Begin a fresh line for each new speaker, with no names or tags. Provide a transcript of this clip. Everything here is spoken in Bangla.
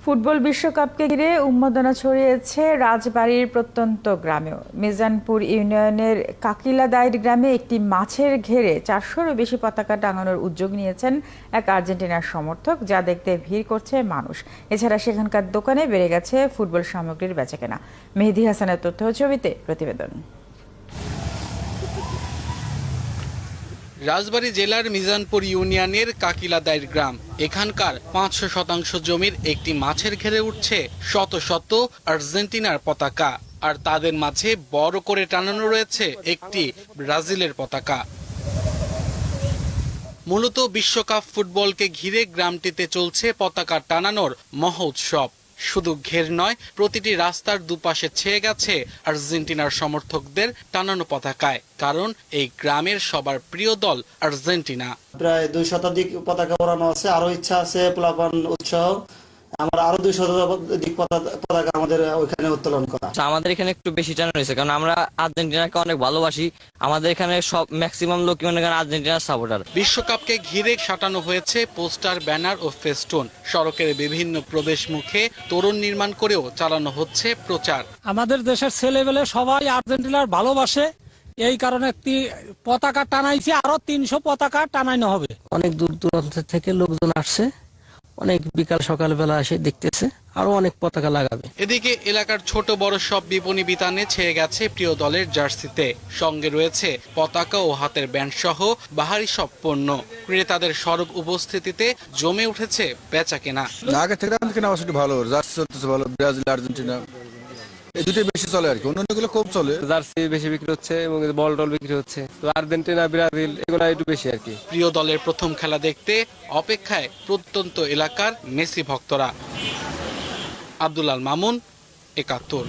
ফুটবল বিশ্বকাপকে ঘিরে উন্মাদনা ছড়িয়েছে রাজবাড়ীর প্রত্যন্ত গ্রামেও। মিজানপুর ইউনিয়নের কাকিলাদাইর গ্রামে একটি মাছের ঘেরে 400-রও বেশি পতাকা টাঙানোর উদ্যোগ নিয়েছেন এক আর্জেন্টিনার সমর্থক, যা দেখতে ভিড় করছে মানুষ। এছাড়া সেখানকার দোকানে বেড়ে গেছে ফুটবল সামগ্রীর বেচাকেনা। মেহেদী হাসানের তথ্য ছবিতে প্রতিবেদন।
রাজবাড়ী জেলার মিজানপুর ইউনিয়নের কাকিলাদাইর গ্রাম। এখানকার 500% জমির একটি মাছের ঘেরে উঠছে শত শত আর্জেন্টিনার পতাকা, আর তাদের মাঝে বড় করে টানানো রয়েছে একটি ব্রাজিলের পতাকা। মূলত বিশ্বকাপ ফুটবলকে ঘিরে গ্রামটিতে চলছে পতাকা টানানোর মহোৎসব। শুধু ঘের নয়, প্রতিটি রাস্তার দুপাশে ছেয়ে গেছে আর্জেন্টিনার সমর্থকদের টানানো পতাকায়। কারণ এই গ্রামের সবার প্রিয় দল আর্জেন্টিনা।
প্রায় 2 শতাধিক পতাকা ওড়ানো আছে, আরো ইচ্ছা আছে প্লাবন উৎসব আমরা আরো 2 শতাধিক পতাকা আমাদের ওইখানে উত্তোলন করা।
আমাদের এখানে একটু বেশি টানা রয়েছে, কারণ আমরা আর্জেন্টিনাকে অনেক ভালোবাসি। আমাদের এখানে সব ম্যাক্সিমাম লোকই মনে করেন আর্জেন্টিনার সাপোর্টার।
বিশ্বকাপকে ঘিরে সাঁটানো হয়েছে পোস্টার, ব্যানার ও ফেস্টুন। সড়কের বিভিন্ন প্রবেশ মুখে তোরণ নির্মাণ করেও চালানো হচ্ছে প্রচার।
আমাদের দেশের ছেলেবেলে সবাই আর্জেন্টিনার ভালোবাসে, এই কারণে একটি পতাকা টানাইছে, আরো 300 পতাকা টানানো হবে।
অনেক দূর দূরান্ত থেকে লোকজন আসছে, অনেক বিকাল সকালবেলা এসে দেখতেছে, আরো অনেক পতাকা লাগাবে।
এদিকে এলাকার ছোট বড় সব বিপণী বিতানে ছেয়ে গেছে প্রিয় দলের জার্সিতে। সঙ্গে রয়েছে পতাকা ও হাতের ব্যান্ড সহ বাহারি সব পণ্য। ক্রেতাদের সরব উপস্থিতিতে জমে উঠেছে বেচা কেনা।
আগে থেকে কেনা অবশ্যই ভালো, জার্সি চলতেছে ভালো, ব্রাজিল আর্জেন্টিনা এই দুটোই বেশি চলে আর কি, অন্যগুলো খুব চলে।
জার্সি বেশি বিক্রি হচ্ছে এবং বল টল বিক্রি হচ্ছে, তো আর্জেন্টিনা ব্রাজিল এগুলো একটু বেশি আর কি।
প্রিয় দলের প্রথম খেলা দেখতে অপেক্ষায় প্রত্যন্ত এলাকার মেসি ভক্তরা। আব্দুল আল মামুন, ৭১।